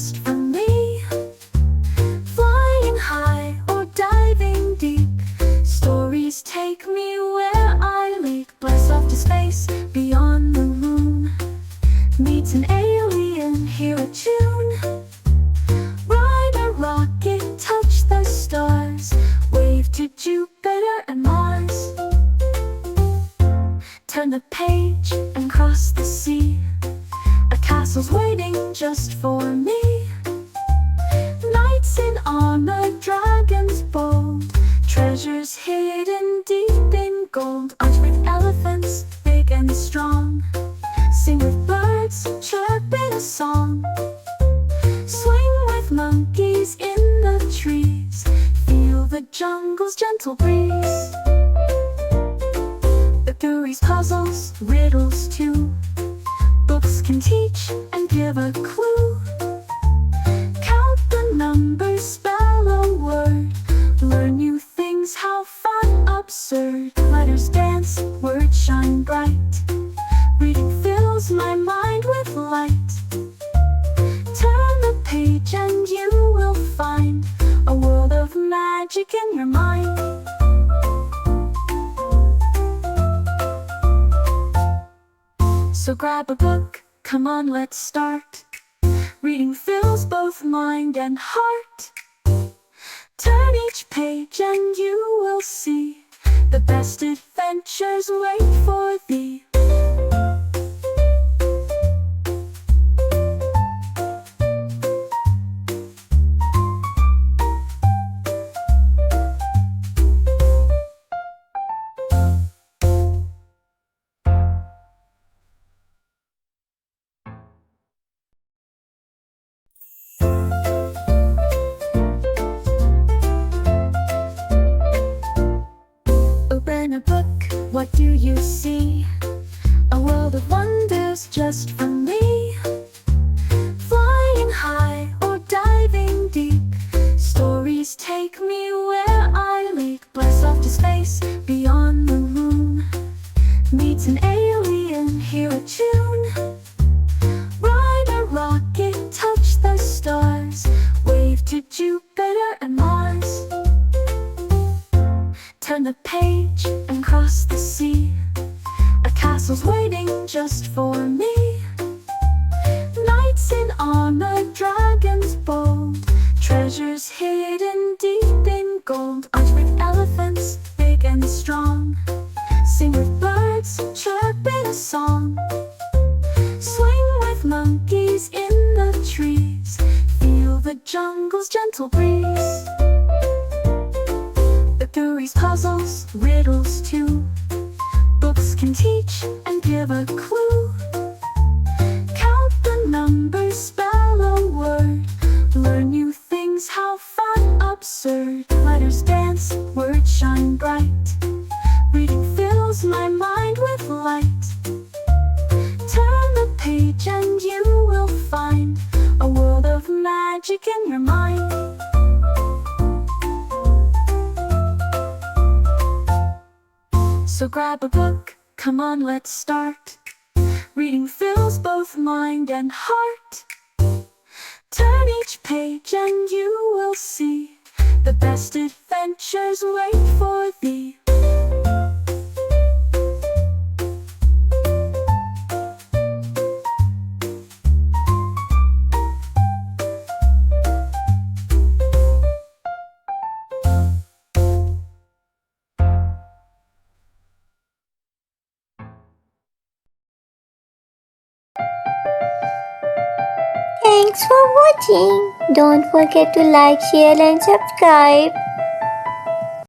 just for me. Flying high or diving deep, stories take me where I leap. Blast off to space, beyond the moon. Meet an alien, hear a tune. Ride a rocket, touch the stars. Wave to Jupiter and Mars. Turn the page and cross the sea. A castle's waiting just for me. Knights in armor, dragons bold. Treasures hidden deep in gold. Arch with elephants, big and strong. Sing with birds, chirp in a song. Swing with monkeys in the trees. Feel the jungle's gentle breeze. The theories, puzzles, riddles too. Books can teach and give a clue. Count the numbers, spell a word. Learn new things, how fun, absurd. Letters dance, words shine bright. Reading fills my mind with light. Turn the page and you will find a world of magic in your mind. So grab a book, come on, let's start. Reading fills both mind and heart. Turn each page and you will see the best adventures wait for thee. Open a book, what do you see? A world of wonders just for me. Flying high or diving deep, stories take me where I leap. Blast off to space, beyond the moon. Meet an alien, hear a tune. Ride a rocket, touch the stars. Wave to Jupiter and Mars. Turn the page and cross the sea. A castle's waiting just for me. Knights in armor, dragons bold. Treasures hidden deep in gold. Arch with elephants, big and strong. Sing with birds, chirp in a song. Swing with monkeys in the trees. Feel the jungle's gentle breeze. The theories, puzzles, riddles too. Books can teach and give a clue. Count the numbers, spell a word. Learn new things, how fun, absurd. Letters dance, words shine bright. Reading fills my mind with light. Turn the page and you will find a world of magic in your mind. So grab a book, come on, let's start. Reading fills both mind and heart. Turn each page and you will see the best adventures wait for thee. Thanks for watching. Don't forget to like, share and subscribe.